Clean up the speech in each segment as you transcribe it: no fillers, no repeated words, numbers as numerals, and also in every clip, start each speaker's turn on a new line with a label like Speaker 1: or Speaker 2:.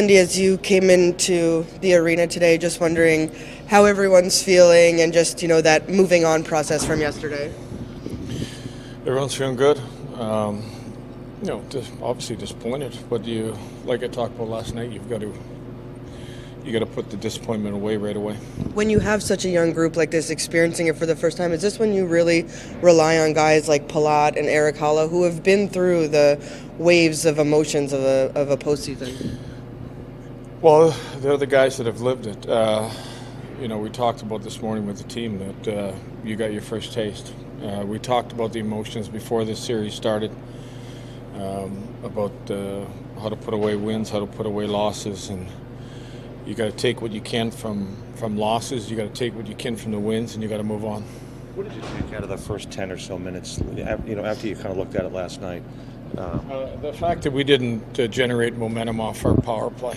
Speaker 1: Lindy, as you came into the arena today, just wondering how everyone's feeling and just, that moving on process from yesterday.
Speaker 2: Everyone's feeling good. Obviously disappointed, but like I talked about last night, you got to put the disappointment away right away.
Speaker 1: When you have such a young group like this experiencing it for the first time, is this when you really rely on guys like Palat and Eric Holla, who have been through the waves of emotions of a postseason?
Speaker 2: Well, they're the guys that have lived it. We talked about this morning with the team that you got your first taste. We talked about the emotions before this series started, about how to put away wins, how to put away losses, and you got to take what you can from losses. You got to take what you can from the wins, and you got to move on.
Speaker 3: What did you take out of the first 10 or so minutes? After you kind of looked at it last night.
Speaker 2: The fact that we didn't generate momentum off our power play.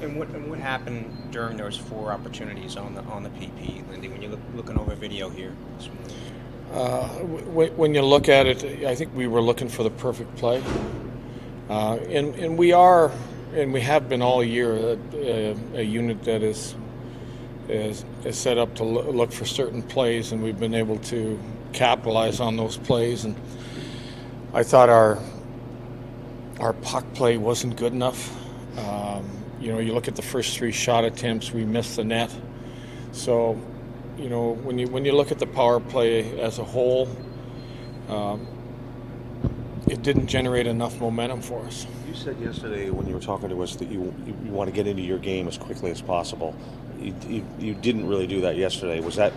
Speaker 4: And what happened during those 4 opportunities on the PP, Lindy? When you're looking over video here this morning?
Speaker 2: When you look at it, I think we were looking for the perfect play, and we are, and we have been all year a unit that is set up to look for certain plays, and we've been able to capitalize on those plays. And I thought our puck play wasn't good enough. You look at the first 3 shot attempts, we missed the net. So, when you look at the power play as a whole, it didn't generate enough momentum for us.
Speaker 3: You said yesterday when you were talking to us that you want to get into your game as quickly as possible. You didn't really do that yesterday. Was that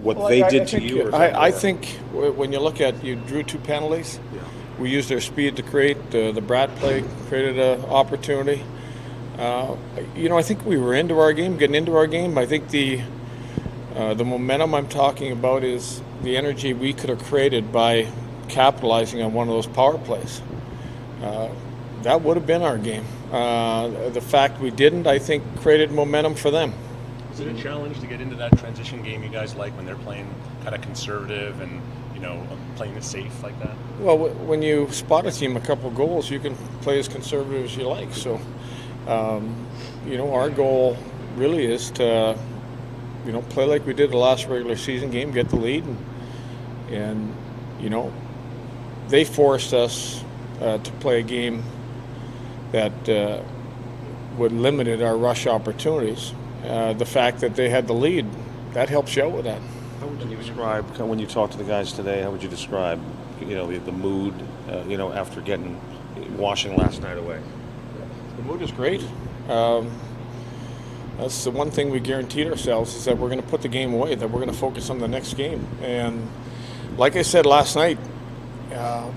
Speaker 3: what they did to you?
Speaker 2: I think when you look at, you drew 2 penalties.
Speaker 3: Yeah.
Speaker 2: We used our speed to create. The Brad play created an opportunity. I think we were getting into our game. I think the momentum I'm talking about is the energy we could have created by capitalizing on one of those power plays. That would have been our game. The fact we didn't, I think, created momentum for them.
Speaker 5: Is it a challenge to get into that transition game you guys like when they're playing kind of conservative and playing it safe like that?
Speaker 2: Well, when you spot a team a couple goals, you can play as conservative as you like. So, our goal really is to, play like we did the last regular season game, get the lead, and they forced us to play a game that would limited our rush opportunities. The fact that they had the lead, that helps you out with that.
Speaker 3: How would you describe, when you talk to the guys today, how would you describe, the mood, after washing last night away?
Speaker 2: The mood is great. That's the one thing we guaranteed ourselves, is that we're going to put the game away, that we're going to focus on the next game. And like I said last night,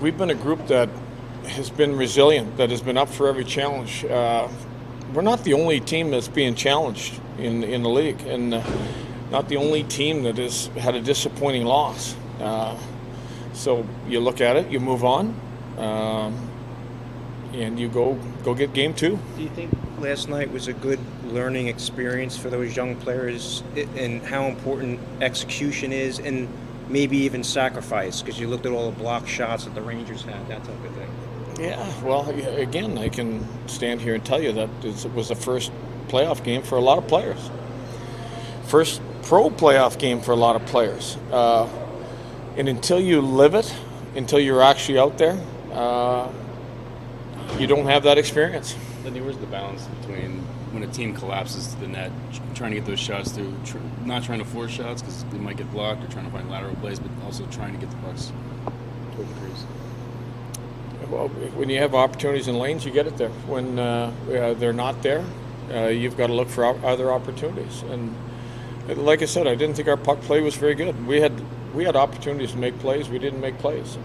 Speaker 2: we've been a group that has been resilient, that has been up for every challenge. We're not the only team that's being challenged in the league, and not the only team that has had a disappointing loss. So you look at it, you move on, and you go get game 2.
Speaker 4: Do you think last night was a good learning experience for those young players, and how important execution is, and maybe even sacrifice, because you looked at all the block shots that the Rangers had, that type of thing?
Speaker 2: Yeah, well, again, I can stand here and tell you that it was the first playoff game for a lot of players. First pro playoff game for a lot of players. And until you live it, until you're actually out there, you don't have that experience.
Speaker 6: Lindy, where's the balance between when a team collapses to the net, trying to get those shots through, not trying to force shots because they might get blocked, or trying to find lateral plays, but also trying to get the pucks toward the crease?
Speaker 2: Well, when you have opportunities in lanes, you get it there. When they're not there, you've got to look for other opportunities. And like I said, I didn't think our puck play was very good. We had opportunities to make plays. We didn't make plays.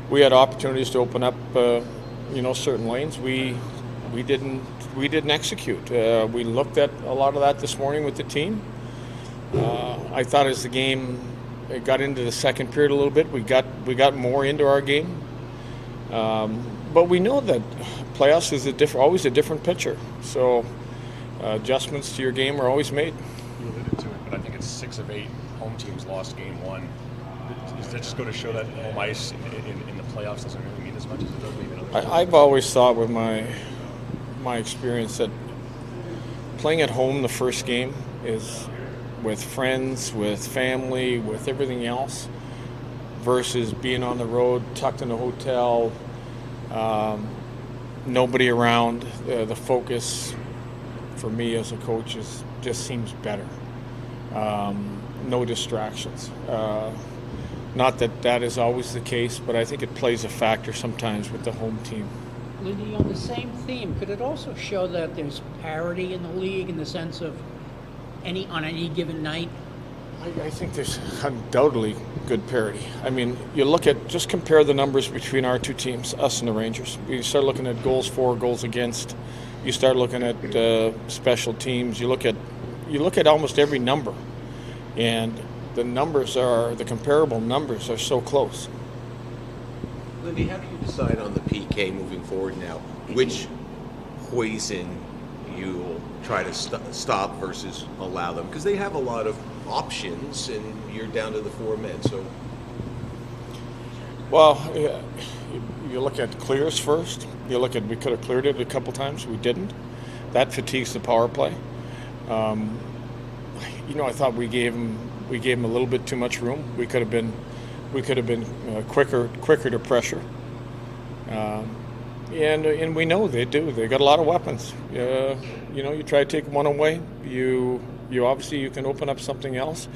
Speaker 2: We had opportunities to open up, certain lanes. We didn't execute. We looked at a lot of that this morning with the team. I thought as the game got into the second period a little bit, we got more into our game. But we know that playoffs is always a different picture. So adjustments to your game are always made.
Speaker 5: You alluded to it, but I think it's 6 of 8 home teams lost game 1. Does that just go to show that home ice in the playoffs doesn't really mean as much as it does maybe in other?
Speaker 2: I've always thought with my my experience that playing at home the first game is with friends, with family, with everything else, versus being on the road, tucked in a hotel, nobody around. The focus for me as a coach just seems better. No distractions. Not that is always the case, but I think it plays a factor sometimes with the home team.
Speaker 7: Lindy, on the same theme, could it also show that there's parity in the league in the sense of on any given night?
Speaker 2: I think there's undoubtedly good parity. I mean, just compare the numbers between our two teams, us and the Rangers. You start looking at goals for, goals against. You start looking at special teams. You look at almost every number, and the comparable numbers are so close.
Speaker 8: Lindy, how do you decide on the PK moving forward now? Which poison you'll try to stop versus allow them? Because they have a lot of options, and you're down to the 4 men. So,
Speaker 2: well, you look at clears first. We could have cleared it a couple times. We didn't. That fatigues the power play. I thought we gave them a little bit too much room. We could have been quicker to pressure. And we know they do. They got a lot of weapons. You try to take one away. You obviously you can open up something else,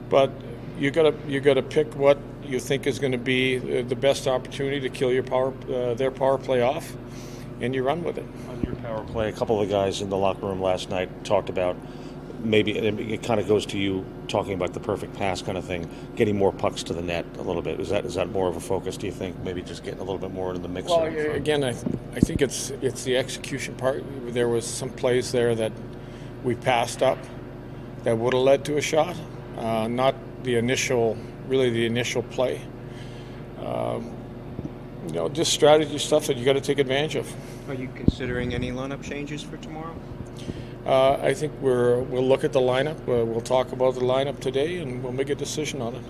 Speaker 2: but you gotta pick what you think is going to be the best opportunity to kill their power play off, and you run with it.
Speaker 3: On your power play, a couple of the guys in the locker room last night talked about maybe it kind of goes to you talking about the perfect pass kind of thing, getting more pucks to the net a little bit. Is that more of a focus, do you think? Maybe just getting a little bit more into the mix?
Speaker 2: Well, again, I think it's the execution part. There was some plays there that we passed up that would have led to a shot, not the initial play. Just strategy stuff that you got to take advantage of.
Speaker 4: Are you considering any lineup changes for tomorrow?
Speaker 2: I think we'll look at the lineup. We'll talk about the lineup today, and we'll make a decision on it.